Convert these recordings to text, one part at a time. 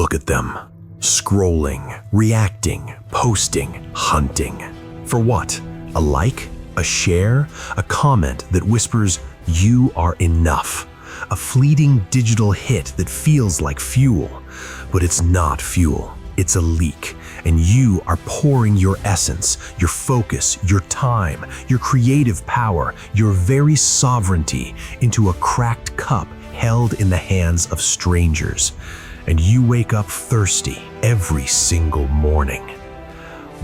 Look at them. Scrolling, reacting, posting, hunting. For what? A like? A share? A comment that whispers, "You are enough." A fleeting digital hit that feels like fuel. But it's not fuel. It's a leak. And you are pouring your essence, your focus, your time, your creative power, your very sovereignty into a cracked cup held in the hands of strangers. And you wake up thirsty every single morning.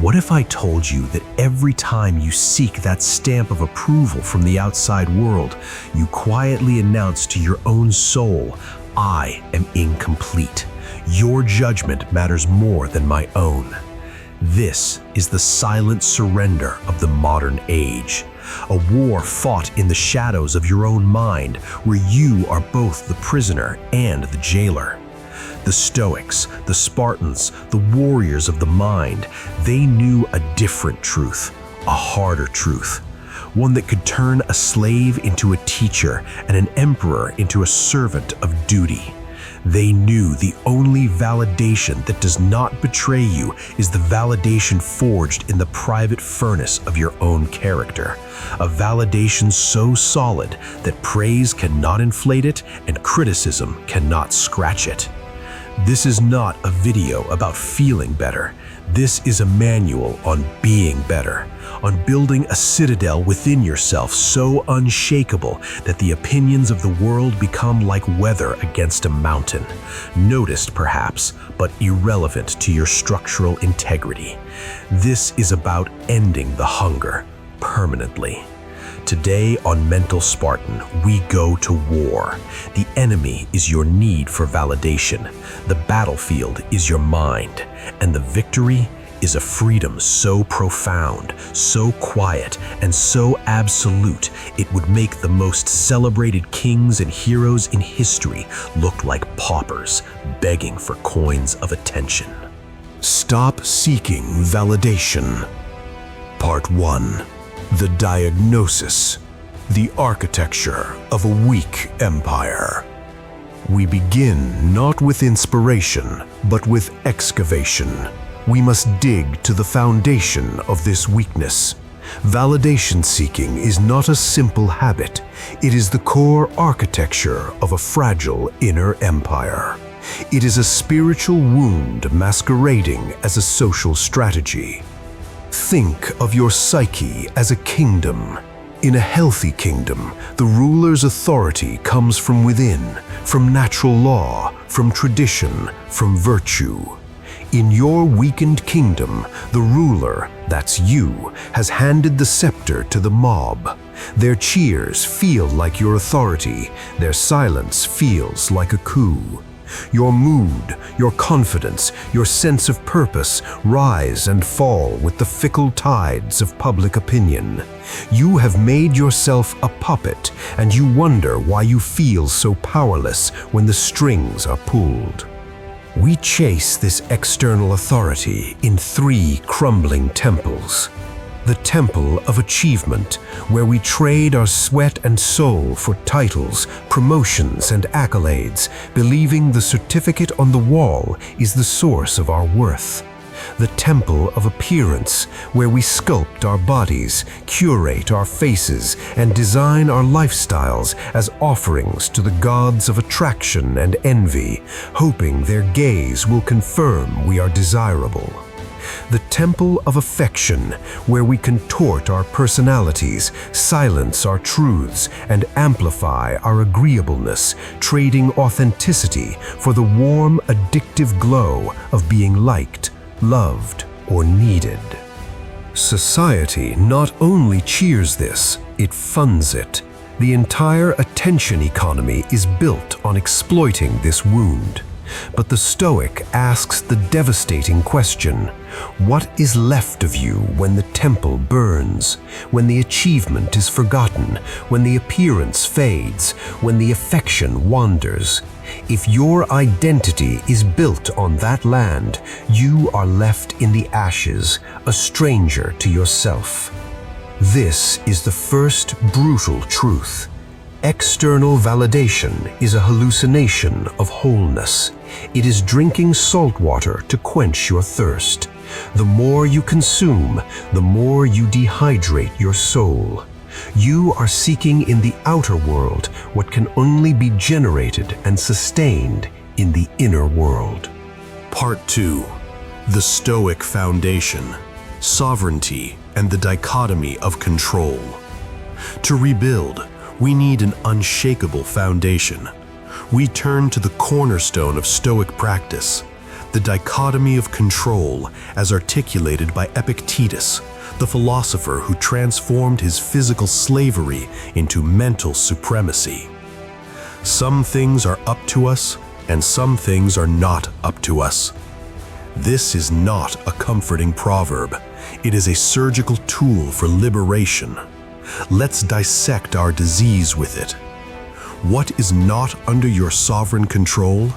What if I told you that every time you seek that stamp of approval from the outside world, you quietly announce to your own soul, "I am incomplete. Your judgment matters more than my own." This is the silent surrender of the modern age. A war fought in the shadows of your own mind, where you are both the prisoner and the jailer. The Stoics, the Spartans, the warriors of the mind, they knew a different truth, a harder truth. One that could turn a slave into a teacher and an emperor into a servant of duty. They knew the only validation that does not betray you is the validation forged in the private furnace of your own character. A validation so solid that praise cannot inflate it and criticism cannot scratch it. This is not a video about feeling better. This is a manual on being better, on building a citadel within yourself so unshakable that the opinions of the world become like weather against a mountain, noticed perhaps, but irrelevant to your structural integrity. This is about ending the hunger permanently. Today on Mental Spartan, we go to war. The enemy is your need for validation. The battlefield is your mind. And the victory is a freedom so profound, so quiet, and so absolute, it would make the most celebrated kings and heroes in history look like paupers begging for coins of attention. Stop seeking validation. Part 1. The diagnosis, the architecture of a weak empire. We begin not with inspiration, but with excavation. We must dig to the foundation of this weakness. Validation seeking is not a simple habit. It is the core architecture of a fragile inner empire. It is a spiritual wound masquerading as a social strategy. Think of your psyche as a kingdom. In a healthy kingdom, the ruler's authority comes from within, from natural law, from tradition, from virtue. In your weakened kingdom, the ruler, that's you, has handed the scepter to the mob. Their cheers feel like your authority. Their silence feels like a coup. Your mood, your confidence, your sense of purpose rise and fall with the fickle tides of public opinion. You have made yourself a puppet, and you wonder why you feel so powerless when the strings are pulled. We chase this external authority in 3 crumbling temples. The temple of achievement, where we trade our sweat and soul for titles, promotions, and accolades, believing the certificate on the wall is the source of our worth. The temple of appearance, where we sculpt our bodies, curate our faces, and design our lifestyles as offerings to the gods of attraction and envy, hoping their gaze will confirm we are desirable. The temple of affection, where we contort our personalities, silence our truths, and amplify our agreeableness, trading authenticity for the warm, addictive glow of being liked, loved, or needed. Society not only cheers this, it funds it. The entire attention economy is built on exploiting this wound. But the Stoic asks the devastating question, what is left of you when the temple burns, when the achievement is forgotten, when the appearance fades, when the affection wanders? If your identity is built on that land, you are left in the ashes, a stranger to yourself. This is the first brutal truth. External validation is a hallucination of wholeness. It is drinking salt water to quench your thirst. The more you consume, the more you dehydrate your soul. You are seeking in the outer world what can only be generated and sustained in the inner world. Part 2. The Stoic Foundation, Sovereignty and the Dichotomy of Control. To rebuild, we need an unshakable foundation. We turn to the cornerstone of Stoic practice, the dichotomy of control as articulated by Epictetus, the philosopher who transformed his physical slavery into mental supremacy. Some things are up to us, and some things are not up to us. This is not a comforting proverb. It is a surgical tool for liberation. Let's dissect our disease with it. What is not under your sovereign control?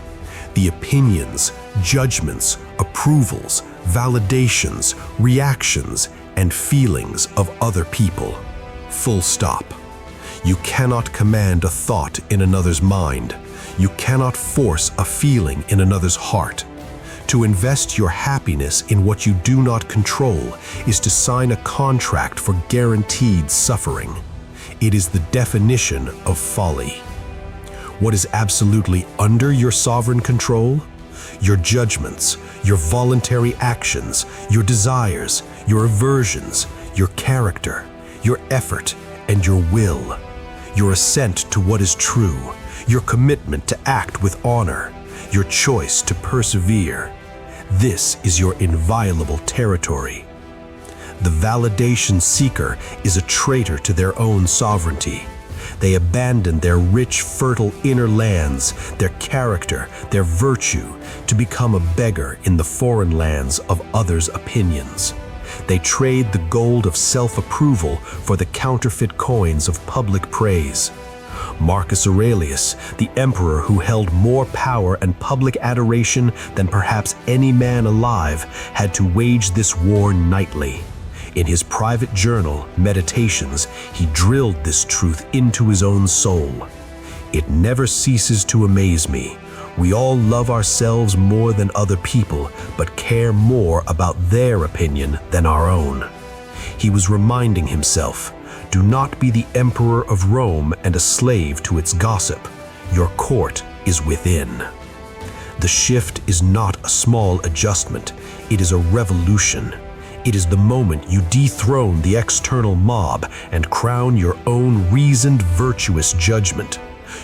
The opinions, judgments, approvals, validations, reactions, and feelings of other people. Full stop. You cannot command a thought in another's mind. You cannot force a feeling in another's heart. To invest your happiness in what you do not control is to sign a contract for guaranteed suffering. It is the definition of folly. What is absolutely under your sovereign control? Your judgments, your voluntary actions, your desires, your aversions, your character, your effort, and your will. Your assent to what is true, your commitment to act with honor, your choice to persevere. This is your inviolable territory. The validation seeker is a traitor to their own sovereignty. They abandon their rich, fertile inner lands, their character, their virtue, to become a beggar in the foreign lands of others' opinions. They trade the gold of self-approval for the counterfeit coins of public praise. Marcus Aurelius, the emperor who held more power and public adoration than perhaps any man alive, had to wage this war nightly. In his private journal, Meditations, he drilled this truth into his own soul. It never ceases to amaze me. We all love ourselves more than other people, but care more about their opinion than our own. He was reminding himself, do not be the emperor of Rome and a slave to its gossip. Your court is within. The shift is not a small adjustment. It is a revolution. It is the moment you dethrone the external mob and crown your own reasoned, virtuous judgment.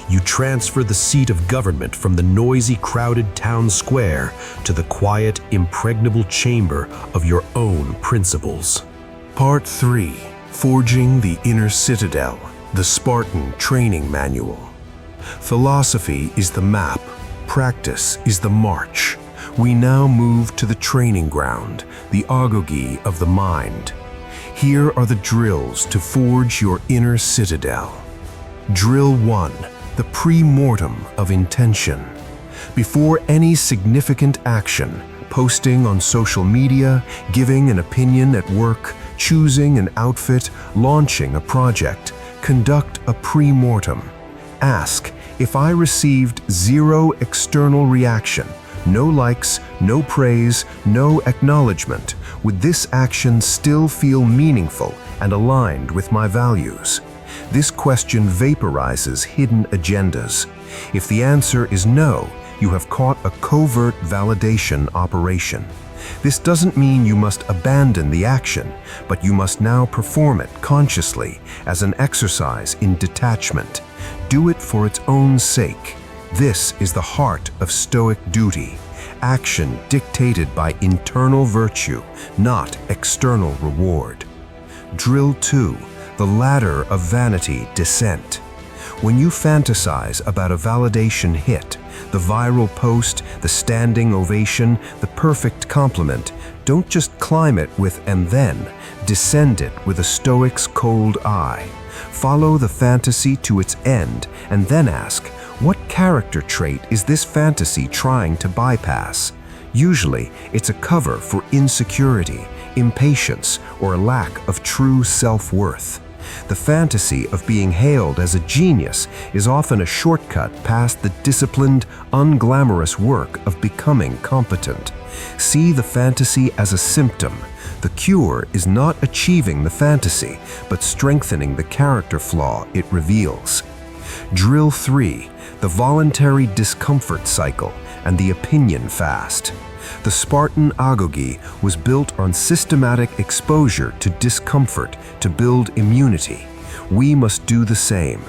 You transfer the seat of government from the noisy, crowded town square to the quiet, impregnable chamber of your own principles. Part 3. Forging the Inner Citadel, the Spartan Training Manual. Philosophy is the map, practice is the march. We now move to the training ground, the agoge of the mind. Here are the drills to forge your inner citadel. Drill 1. The pre-mortem of intention. Before any significant action, posting on social media, giving an opinion at work, choosing an outfit, launching a project, conduct a pre-mortem. Ask, if I received zero external reaction, no likes, no praise, no acknowledgement, would this action still feel meaningful and aligned with my values? This question vaporizes hidden agendas. If the answer is no, you have caught a covert validation operation. This doesn't mean you must abandon the action, but you must now perform it consciously as an exercise in detachment. Do it for its own sake. This is the heart of Stoic duty. Action dictated by internal virtue, not external reward. Drill 2. The ladder of vanity descent. When you fantasize about a validation hit, the viral post, the standing ovation, the perfect compliment, don't just climb it with "and then," descend it with a Stoic's cold eye. Follow the fantasy to its end and then ask, what character trait is this fantasy trying to bypass? Usually, it's a cover for insecurity, impatience, or a lack of true self-worth. The fantasy of being hailed as a genius is often a shortcut past the disciplined, unglamorous work of becoming competent. See the fantasy as a symptom. The cure is not achieving the fantasy, but strengthening the character flaw it reveals. Drill 3. The voluntary discomfort cycle and the opinion fast. The Spartan agoge was built on systematic exposure to discomfort to build immunity. We must do the same.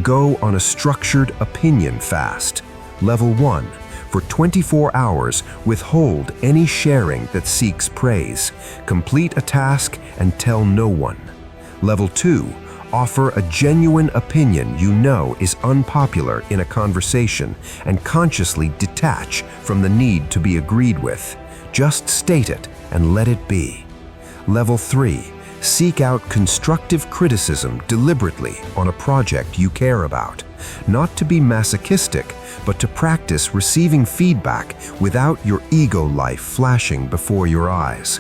Go on a structured opinion fast. Level 1. For 24 hours, withhold any sharing that seeks praise. Complete a task and tell no one. Level 2. Offer a genuine opinion you know is unpopular in a conversation and consciously detach from the need to be agreed with. Just state it and let it be. Level 3. Seek out constructive criticism deliberately on a project you care about. Not to be masochistic, but to practice receiving feedback without your ego life flashing before your eyes.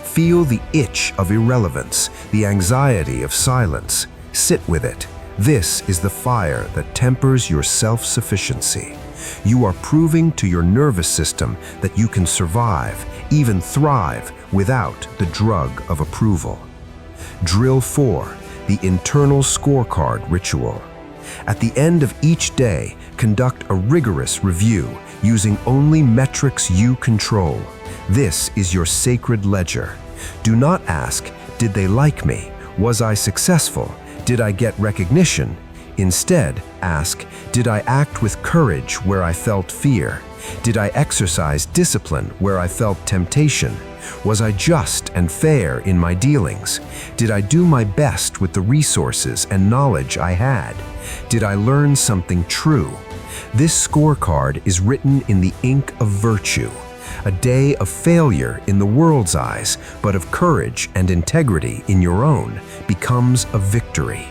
Feel the itch of irrelevance, the anxiety of silence. Sit with it. This is the fire that tempers your self-sufficiency. You are proving to your nervous system that you can survive, even thrive, without the drug of approval. Drill 4. The internal scorecard ritual. At the end of each day, conduct a rigorous review using only metrics you control. This is your sacred ledger. Do not ask, did they like me? Was I successful? Did I get recognition? Instead, ask, did I act with courage where I felt fear? Did I exercise discipline where I felt temptation? Was I just and fair in my dealings? Did I do my best with the resources and knowledge I had? Did I learn something true? This scorecard is written in the ink of virtue. A day of failure in the world's eyes, but of courage and integrity in your own, becomes a victory.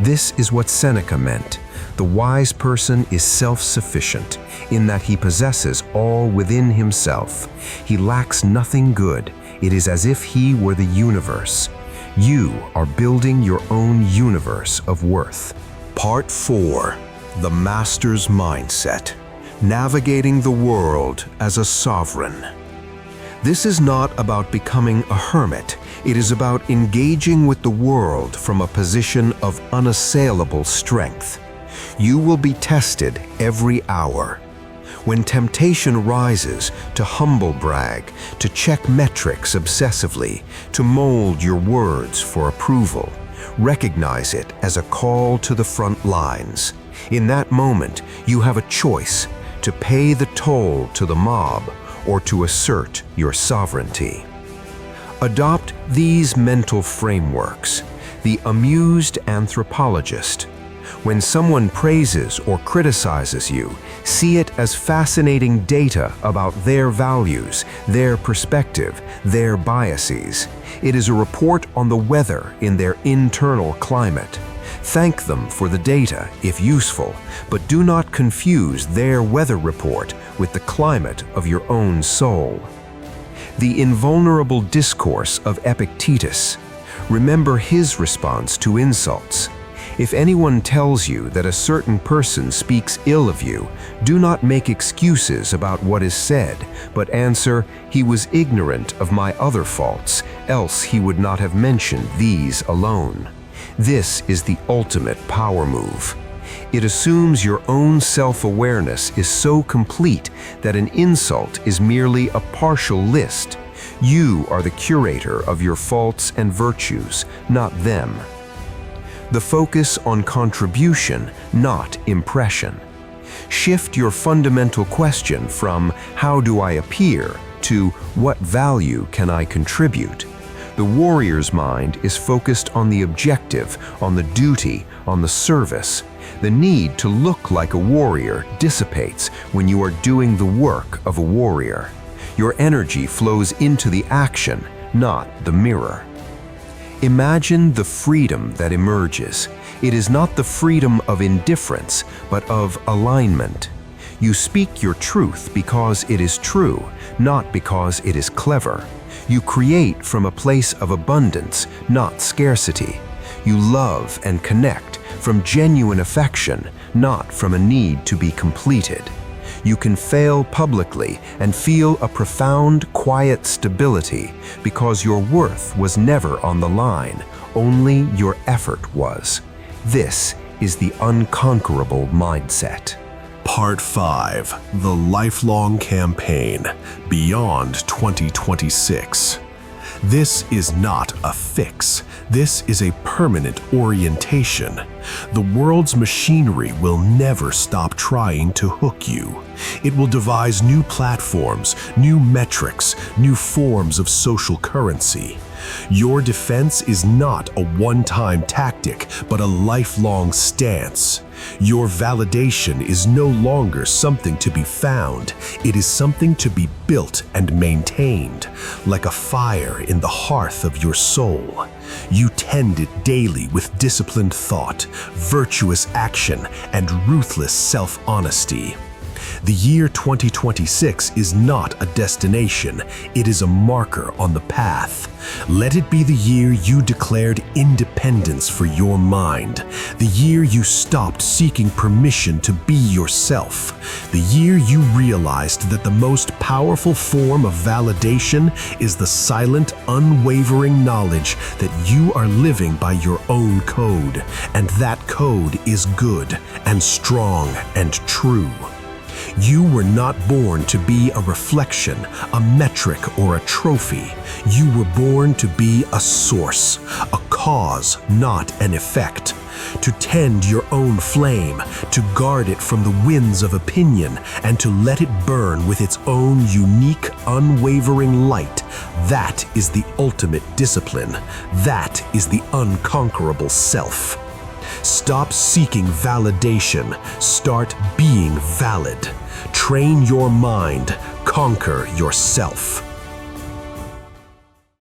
This is what Seneca meant. The wise person is self-sufficient, in that he possesses all within himself. He lacks nothing good. It is as if he were the universe. You are building your own universe of worth. Part 4. The Master's Mindset. Navigating the world as a sovereign. This is not about becoming a hermit. It is about engaging with the world from a position of unassailable strength. You will be tested every hour. When temptation rises to humble brag, to check metrics obsessively, to mold your words for approval, recognize it as a call to the front lines. In that moment, you have a choice: to pay the toll to the mob or to assert your sovereignty. Adopt these mental frameworks. The amused anthropologist. When someone praises or criticizes you, see it as fascinating data about their values, their perspective, their biases. It is a report on the weather in their internal climate. Thank them for the data, if useful, but do not confuse their weather report with the climate of your own soul. The invulnerable discourse of Epictetus. Remember his response to insults. If anyone tells you that a certain person speaks ill of you, do not make excuses about what is said, but answer, "He was ignorant of my other faults, else he would not have mentioned these alone." This is the ultimate power move. It assumes your own self-awareness is so complete that an insult is merely a partial list. You are the curator of your faults and virtues, not them. The focus on contribution, not impression. Shift your fundamental question from "how do I appear?" to "what value can I contribute?" The warrior's mind is focused on the objective, on the duty, on the service. The need to look like a warrior dissipates when you are doing the work of a warrior. Your energy flows into the action, not the mirror. Imagine the freedom that emerges. It is not the freedom of indifference, but of alignment. You speak your truth because it is true, not because it is clever. You create from a place of abundance, not scarcity. You love and connect from genuine affection, not from a need to be completed. You can fail publicly and feel a profound, quiet stability because your worth was never on the line, only your effort was. This is the unconquerable mindset. Part 5. The Lifelong Campaign Beyond 2026. This is not a fix. This is a permanent orientation. The world's machinery will never stop trying to hook you. It will devise new platforms, new metrics, new forms of social currency. Your defense is not a one-time tactic, but a lifelong stance. Your validation is no longer something to be found. It is something to be built and maintained, like a fire in the hearth of your soul. You tend it daily with disciplined thought, virtuous action, and ruthless self-honesty. The year 2026 is not a destination, it is a marker on the path. Let it be the year you declared independence for your mind, the year you stopped seeking permission to be yourself, the year you realized that the most powerful form of validation is the silent, unwavering knowledge that you are living by your own code, and that code is good and strong and true. You were not born to be a reflection, a metric, or a trophy. You were born to be a source, a cause, not an effect. To tend your own flame, to guard it from the winds of opinion, and to let it burn with its own unique, unwavering light. That is the ultimate discipline. That is the unconquerable self. Stop seeking validation. Start being valid. Train your mind. Conquer yourself.